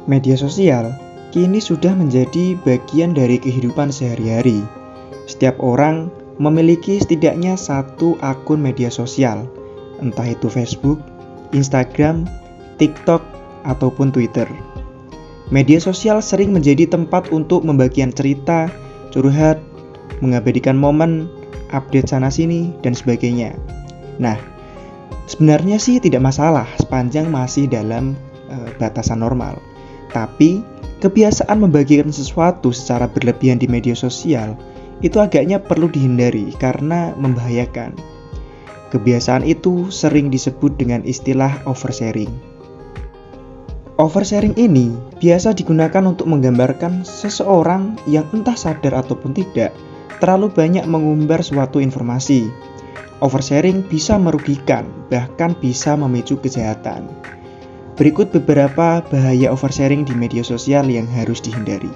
Media sosial kini sudah menjadi bagian dari kehidupan sehari-hari. Setiap orang memiliki setidaknya satu akun media sosial, entah itu Facebook, Instagram, TikTok, ataupun Twitter. Media sosial sering menjadi tempat untuk membagikan cerita, curhat, mengabadikan momen, update sana-sini, dan sebagainya. Nah, sebenarnya sih tidak masalah sepanjang masih dalam batasan normal. Tapi, kebiasaan membagikan sesuatu secara berlebihan di media sosial itu agaknya perlu dihindari karena membahayakan. Kebiasaan itu sering disebut dengan istilah oversharing. Oversharing ini biasa digunakan untuk menggambarkan seseorang yang entah sadar ataupun tidak terlalu banyak mengumbar suatu informasi. Oversharing bisa merugikan, bahkan bisa memicu kejahatan. Berikut beberapa bahaya oversharing di media sosial yang harus dihindari.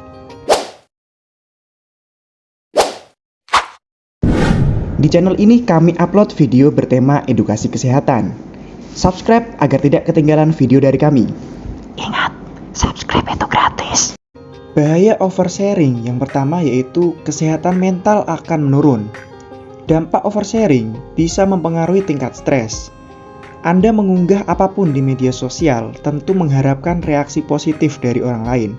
Di channel ini kami upload video bertema edukasi kesehatan. Subscribe agar tidak ketinggalan video dari kami. Ingat, subscribe itu gratis. Bahaya oversharing yang pertama yaitu kesehatan mental akan menurun. Dampak oversharing bisa mempengaruhi tingkat stres. Anda mengunggah apapun di media sosial tentu mengharapkan reaksi positif dari orang lain.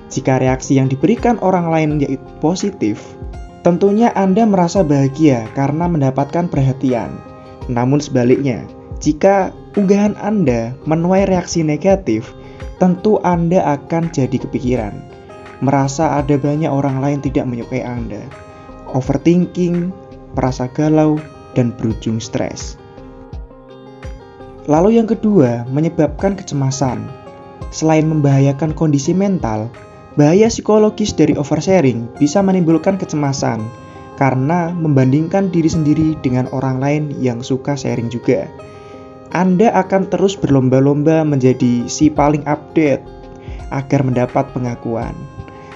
Jika reaksi yang diberikan orang lain yaitu positif, tentunya Anda merasa bahagia karena mendapatkan perhatian. Namun sebaliknya, jika unggahan Anda menuai reaksi negatif, tentu Anda akan jadi kepikiran, merasa ada banyak orang lain tidak menyukai Anda, overthinking, merasa galau, dan berujung stres. Lalu yang kedua, menyebabkan kecemasan. Selain membahayakan kondisi mental, bahaya psikologis dari oversharing bisa menimbulkan kecemasan karena membandingkan diri sendiri dengan orang lain yang suka sharing juga. Anda akan terus berlomba-lomba menjadi si paling update agar mendapat pengakuan.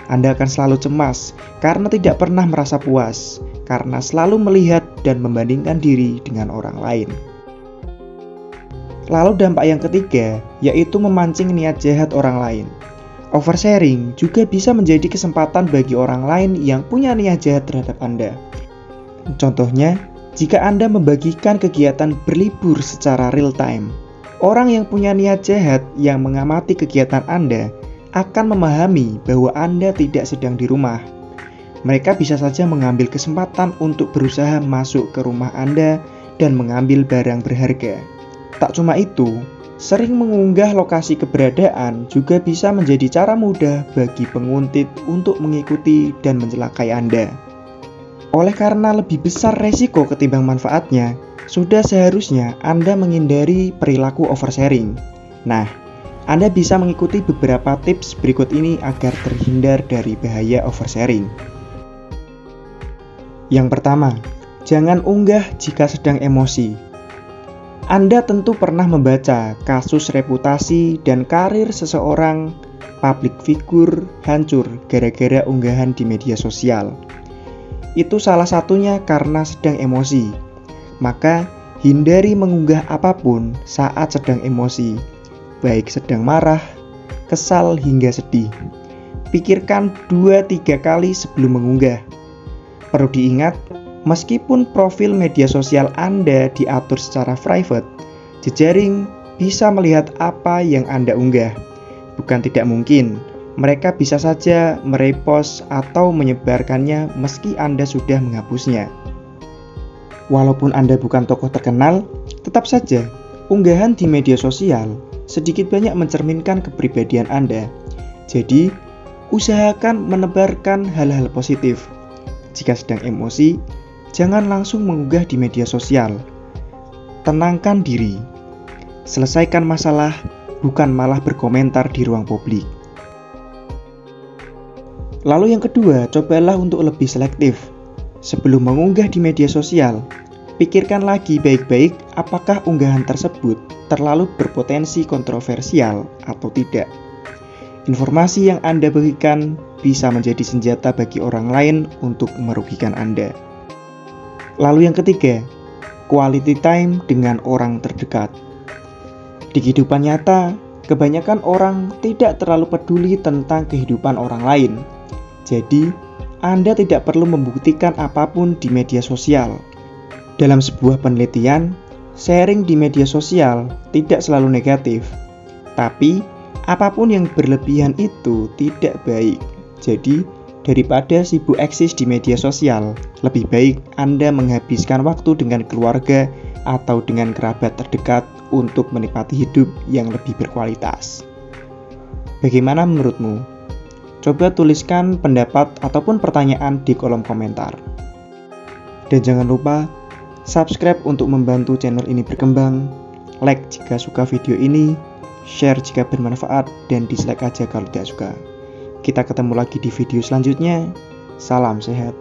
Anda akan selalu cemas karena tidak pernah merasa puas, karena selalu melihat dan membandingkan diri dengan orang lain. Lalu dampak yang ketiga, yaitu memancing niat jahat orang lain. Oversharing juga bisa menjadi kesempatan bagi orang lain yang punya niat jahat terhadap Anda. Contohnya, jika Anda membagikan kegiatan berlibur secara real time, orang yang punya niat jahat yang mengamati kegiatan Anda akan memahami bahwa Anda tidak sedang di rumah. Mereka bisa saja mengambil kesempatan untuk berusaha masuk ke rumah Anda dan mengambil barang berharga. Tak cuma itu, sering mengunggah lokasi keberadaan juga bisa menjadi cara mudah bagi penguntit untuk mengikuti dan mencelakai Anda. Oleh karena lebih besar resiko ketimbang manfaatnya, sudah seharusnya Anda menghindari perilaku oversharing. Nah, Anda bisa mengikuti beberapa tips berikut ini agar terhindar dari bahaya oversharing. Yang pertama, jangan unggah jika sedang emosi. Anda tentu pernah membaca kasus reputasi dan karir seseorang public figure hancur gara-gara unggahan di media sosial. Itu salah satunya karena sedang emosi. Maka, hindari mengunggah apapun saat sedang emosi, baik sedang marah, kesal hingga sedih. Pikirkan 2-3 kali sebelum mengunggah. Perlu diingat, meskipun profil media sosial Anda diatur secara private, jejaring bisa melihat apa yang Anda unggah. Bukan tidak mungkin, mereka bisa saja merepost atau menyebarkannya meski Anda sudah menghapusnya. Walaupun Anda bukan tokoh terkenal, tetap saja unggahan di media sosial sedikit banyak mencerminkan kepribadian Anda. Jadi, usahakan menebarkan hal-hal positif. Jika sedang emosi, jangan langsung mengunggah di media sosial. Tenangkan diri. Selesaikan masalah, bukan malah berkomentar di ruang publik. Lalu yang kedua, cobalah untuk lebih selektif. Sebelum mengunggah di media sosial, pikirkan lagi baik-baik apakah unggahan tersebut terlalu berpotensi kontroversial atau tidak. Informasi yang Anda bagikan bisa menjadi senjata bagi orang lain untuk merugikan Anda. Lalu yang ketiga, quality time dengan orang terdekat. Di kehidupan nyata, Kebanyakan orang tidak terlalu peduli tentang kehidupan orang lain. Jadi, Anda tidak perlu membuktikan apapun di media sosial. Dalam sebuah penelitian, sharing di media sosial tidak selalu negatif. Tapi, apapun yang berlebihan itu tidak baik. Jadi, daripada sibuk eksis di media sosial, lebih baik Anda menghabiskan waktu dengan keluarga atau dengan kerabat terdekat untuk menikmati hidup yang lebih berkualitas. Bagaimana menurutmu? Coba tuliskan pendapat ataupun pertanyaan di kolom komentar. Dan jangan lupa subscribe untuk membantu channel ini berkembang, like jika suka video ini, share jika bermanfaat, dan dislike aja kalau tidak suka. Kita ketemu lagi di video selanjutnya. Salam sehat.